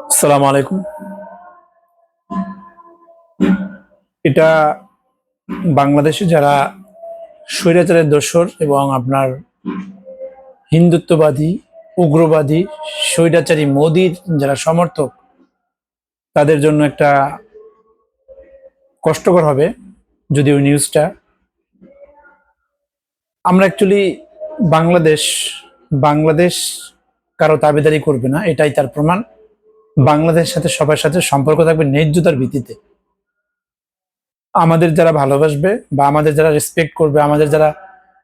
আসসালামু আলাইকুম। এটা বাংলাদেশে যারা স্বৈরাচারের দোসর এবং আপনার হিন্দুত্ববাদী, উগ্রবাদী, স্বৈরাচারী মোদির যারা সমর্থক, তাদের জন্য একটা কষ্টকর হবে যদি ওই নিউজটা। আমরা অ্যাকচুয়ালি বাংলাদেশ বাংলাদেশ কারো দাবিদারি করবে না, এটাই তার প্রমাণ। বাংলাদেশের সাথে সবার সাথে সম্পর্ক থাকবে ন্যায্যতার ভিত্তিতে। আমাদের যারা ভালোবাসবে বা আমাদের যারা রেসপেক্ট করবে, আমাদের যারা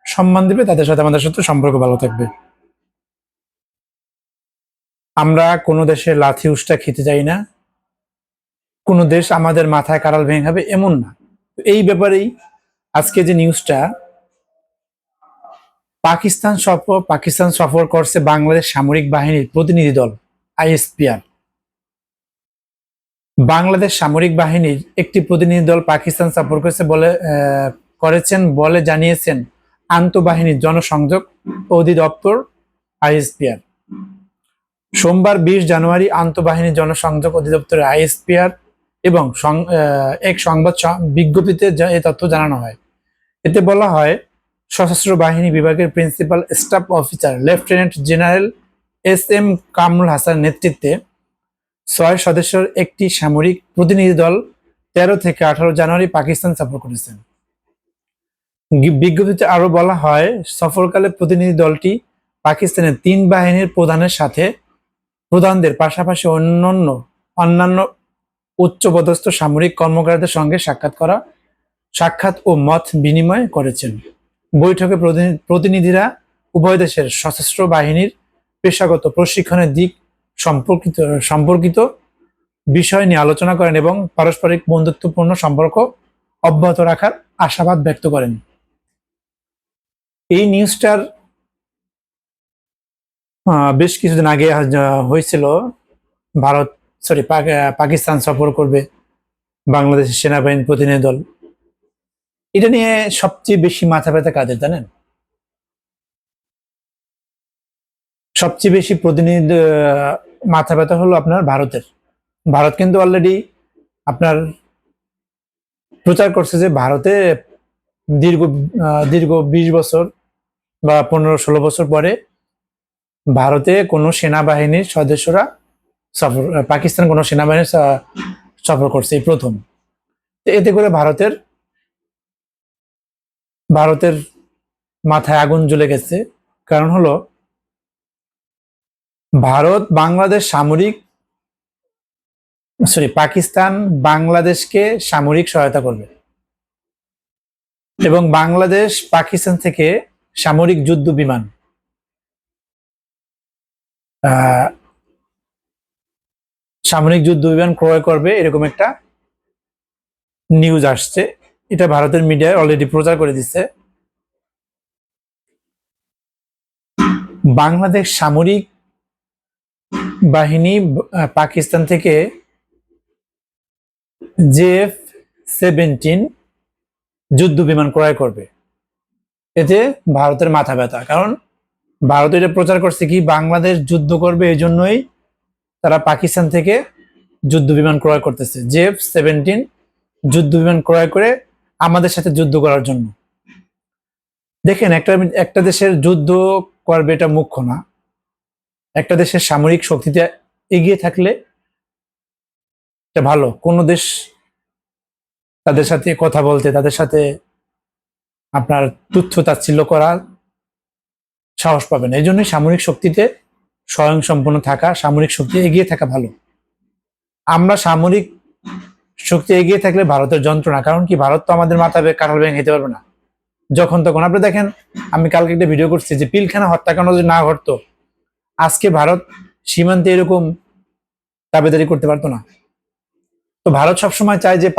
সম্মান দিবে, তাদের সাথে আমাদের সাথে সম্পর্ক ভালো থাকবে। আমরা কোনো দেশে লাথি উষ্টা খেতে চাই না, কোনো দেশ আমাদের মাথায় কাঁড়াল ভেঙে খাবে এমন না। এই ব্যাপারেই আজকে যে নিউজটা, পাকিস্তান সফর করছে বাংলাদেশ সামরিক বাহিনীর প্রতিনিধি দল আইএসপিআর। বাংলাদেশ সামরিক বাহিনীর একটি প্রতিনিধি দল পাকিস্তান সফর করেছেন বলে জানিয়েছেন আন্তঃবাহিনী জনসংযোগ অধিদপ্তর আইএসপিআর। সোমবার 20 জানুয়ারি আন্তঃবাহিনী জনসংযোগ অধিদপ্তরের আইএসপিআর এবং এক সংবাদ বিজ্ঞপ্তিতে এই তথ্য জানানো হয়। এতে বলা হয়, সশস্ত্র বাহিনী বিভাগের principal staff officer lieutenant general SM. Kamrul Hasan নেতৃত্বে 6 সদস্যের একটি সামরিক প্রতিনিধি দল 13 থেকে 18 জানুয়ারি পাকিস্তান সফর করেছেন। বিজ্ঞপ্তিতে আরো বলা হয়, সফরকালে প্রতিনিধি দলটি পাকিস্তানের 3 বাহিনীর প্রধানদের পাশাপাশি অন্যান্য উচ্চপদস্থ সামরিক কর্মকর্তাদের সঙ্গে সাক্ষাৎ ও মত বিনিময় করেছেন। বৈঠকে প্রতিনিধিরা উভয় দেশের সশস্ত্র বাহিনীর পেশাগত প্রশিক্ষণের দিক সম্পর্কিত বিষয় নিয়ে আলোচনা করেন এবং পারস্পরিক বন্ধুত্বপূর্ণ সম্পর্ক অব্যাহত রাখার আশাবাদ ব্যক্ত করেন। এই নিউজটার বেশ কিছুদিন আগে হয়েছিল, পাকিস্তান সফর করবে বাংলাদেশের সেনাবাহিনীর প্রতিনিধি দল। এটা নিয়ে সবচেয়ে বেশি মাথা ব্যথা কাদের জানেন? সবচেয়ে বেশি মাথা ব্যথা হলো আপনার ভারতের। ভারত কিন্তু অলরেডি আপনার প্রচার করছে যে ভারতে দীর্ঘ 20 বছর বা 15-16 বছর পরে ভারতে কোনো সেনাবাহিনীর সদস্যরা পাকিস্তান কোনো সেনাবাহিনী সফর করছে এই প্রথম। এতে করে ভারতের মাথায় আগুন জ্বলে গেছে। কারণ হলো, পাকিস্তান বাংলাদেশকে সামরিক সহায়তা করবে এবং বাংলাদেশ পাকিস্তান থেকে সামরিক যুদ্ধ বিমান ক্রয় করবে, এরকম একটা নিউজ আসছে। এটা ভারতের মিডিয়ায় অলরেডি প্রচার করে দিচ্ছে। বাংলাদেশ সামরিক বাহিনী পাকিস্তান থেকে JF-17 যুদ্ধ বিমান ক্রয় করবে। এতে ভারতের মাথা ব্যথা, কারণ ভারত এটা প্রচার করছে কি বাংলাদেশ যুদ্ধ করবে, এই জন্যই তারা পাকিস্তান থেকে যুদ্ধ বিমান ক্রয় করতেছে, JF-17 যুদ্ধ বিমান ক্রয় করে আমাদের সাথে যুদ্ধ করার জন্য। দেখেন, একটা দেশের যুদ্ধ করবে এটা মুখ্য না। একটা দেশের সামরিক শক্তিতে এগিয়ে থাকলে এটা ভালো। কোনো দেশ তাদের সাথে কথা বলতে, তাদের সাথে আপনার তুচ্ছ তাচ্ছিল্য করার সাহস পাবে না। এই জন্যই সামরিক শক্তিতে স্বয়ংসম্পন্ন থাকা, সামরিক শক্তি এগিয়ে থাকা ভালো। আমরা সামরিক শক্তি এগিয়ে থাকলে ভারতের যন্ত্রণা, কারণ কি ভারত তো আমাদের মাথা কাঁঠাল ভেঙে খেতে পারবে না যখন তখন। আপনি দেখেন, আমি কালকে একটা ভিডিও করছি যে পিলখানা হত্যাকাণ্ড যদি না ঘটতো, আজকে ভারত সীমান্তে এরকম দাবিদারি করতে পারতো না। তো ভারত সবসময় চায় যে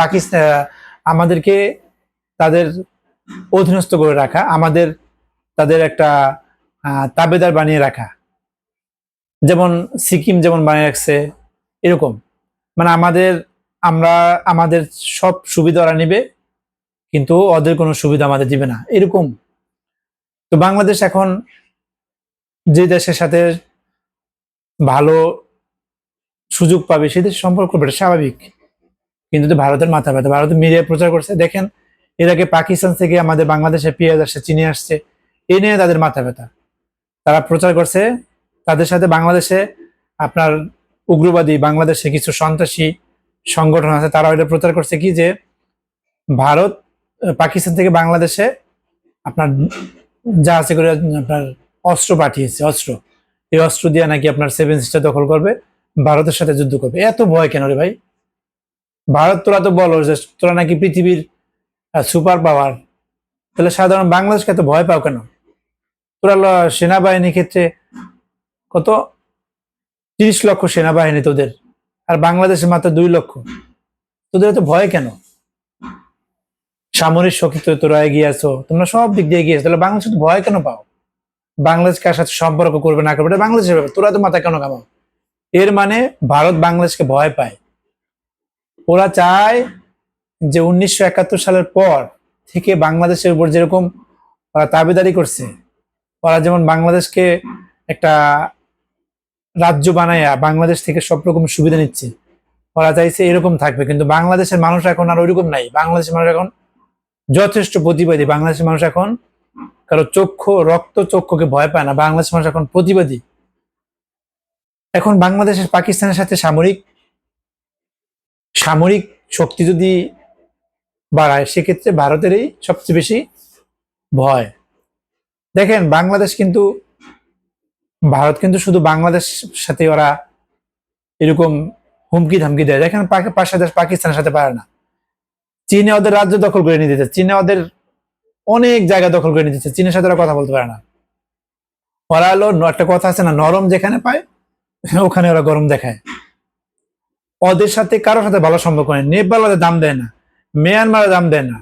আমাদেরকে তাদের অধীনস্থ করে রাখা, তাদের একটা তাবেদার বানিয়ে রাখা। যেমন সিকিম যেমন বানিয়ে রাখছে, এরকম মানে আমাদের সব সুবিধা ওরা নিবে, কিন্তু ওদের কোনো সুবিধা আমাদের দিবে না, এরকম। তো বাংলাদেশ এখন যে দেশের সাথে ভালো সুযোগ পাবে সেই দেশে সম্পর্ক করবে, এটা স্বাভাবিক। কিন্তু তো ভারতের মাথা ব্যথা, ভারতের মিডিয়া প্রচার করছে, দেখেন এর আগে পাকিস্তান থেকে আমাদের বাংলাদেশে পেঁয়াজ আসছে, চিনি আসছে, এই নিয়ে তাদের মাথা ব্যথা। তারা প্রচার করছে তাদের সাথে বাংলাদেশে আপনার উগ্রবাদী, বাংলাদেশে কিছু সন্ত্রাসী সংগঠন আছে, তারা এটা প্রচার করছে কি যে ভারত পাকিস্তান থেকে বাংলাদেশে আপনার জাহাজে করে আপনার অস্ত্র পাঠিয়েছে, অস্ত্র, এই অস্ত্র দিয়ে নাকি আপনার সেভেন সিস্টার দখল করবে, ভারতের সাথে যুদ্ধ করবে। এত ভয় কেন রে ভাই? ভারত, তোরা তো বলো যে তোরা নাকি পৃথিবীর সুপার পাওয়ার, তাহলে সাধারণ বাংলাদেশকে এত ভয় পাও কেন? তোরা সেনাবাহিনীর ক্ষেত্রে কত 30 লক্ষ সেনাবাহিনী তোদের, আর বাংলাদেশে মাত্র 2 লক্ষ, তোদের এত ভয় কেন? সামরিক শক্তি তোরা এগিয়ে আছো, তোমরা সব দিক দিয়ে এগিয়ে আছো, তাহলে বাংলাদেশে তো ভয় কেন পাও? বাংলাদেশ কার সাথে সম্পর্ক করবে না করবে এটা বাংলাদেশের ব্যাপার, তোরা তো মাথা কেন কামাও? এর মানে ভারত বাংলাদেশকে ভয় পায়। ওরা চায় যে 1971 সালের পর থেকে বাংলাদেশের উপর যেরকম ওরা দাবিদারি করছে, ওরা যেমন বাংলাদেশকে একটা রাজ্য বানায়া বাংলাদেশ থেকে সব রকম সুবিধা নিচ্ছে, ওরা চাইছে এরকম থাকবে। কিন্তু বাংলাদেশের মানুষ এখন আর ওইরকম নাই। বাংলাদেশের মানুষ এখন যথেষ্ট প্রতিবাদী। বাংলাদেশের মানুষ এখন কারো চক্ষু, রক্ত চক্ষুকে ভয় পায় না। বাংলাদেশের মানুষ এখন প্রতিবাদী। এখন বাংলাদেশের পাকিস্তানের সাথে সামরিক সামরিক শক্তি যদি বাড়ায়, সেক্ষেত্রে ভারতেরই সবচেয়ে বেশি ভয়। দেখেন বাংলাদেশ কিন্তু, ভারত কিন্তু শুধু বাংলাদেশ সাথে ওরা এরকম হুমকি ধামকি দেয়, দেখেন পাশে দেশ পাকিস্তানের সাথে পারে না। চীনে ওদের রাজ্য দখল করে নিয়ে দিচ্ছে, চীনে ওদের অনেক জায়গা দখল করে নিয়ে দিচ্ছে, চীনের সাথে ওরা কথা বলতে পারে না। ওরা হলো, একটা কথা আছে না, নরম যেখানে পায় ওখানে ওরা গরম দেখায়। ওদের সাথে কারোর সাথে ভালো সম্পর্ক নেই। নেপাল ওদের দাম দেয় না, মিয়ানমার দাম দেয় না,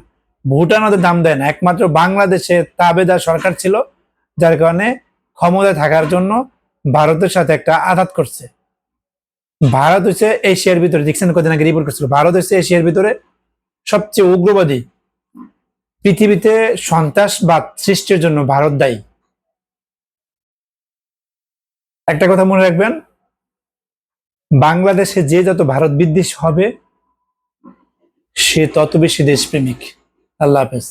ভুটান ওদের দাম দেয় না। একমাত্র বাংলাদেশে তাবেদার সরকার ছিল, যার কারণে ক্ষমতায় থাকার জন্য ভারতের সাথে একটা আঘাত করছে। ভারত হচ্ছে এশিয়ার ভিতরে, দেখছেন কদিন আগে রিপোর্ট করছিল, ভারত হচ্ছে এশিয়ার ভিতরে সবচেয়ে উগ্রবাদী। পৃথিবীতে সন্ত্রাসবাদ সৃষ্টির জন্য ভারত দায়ী। একটা কথা মনে রাখবেন, বাংলাদেশে যে যত ভারত বিদ্বেষ হবে, সে তত বেশি দেশপ্রেমিক। আল্লাহ হাফেজ।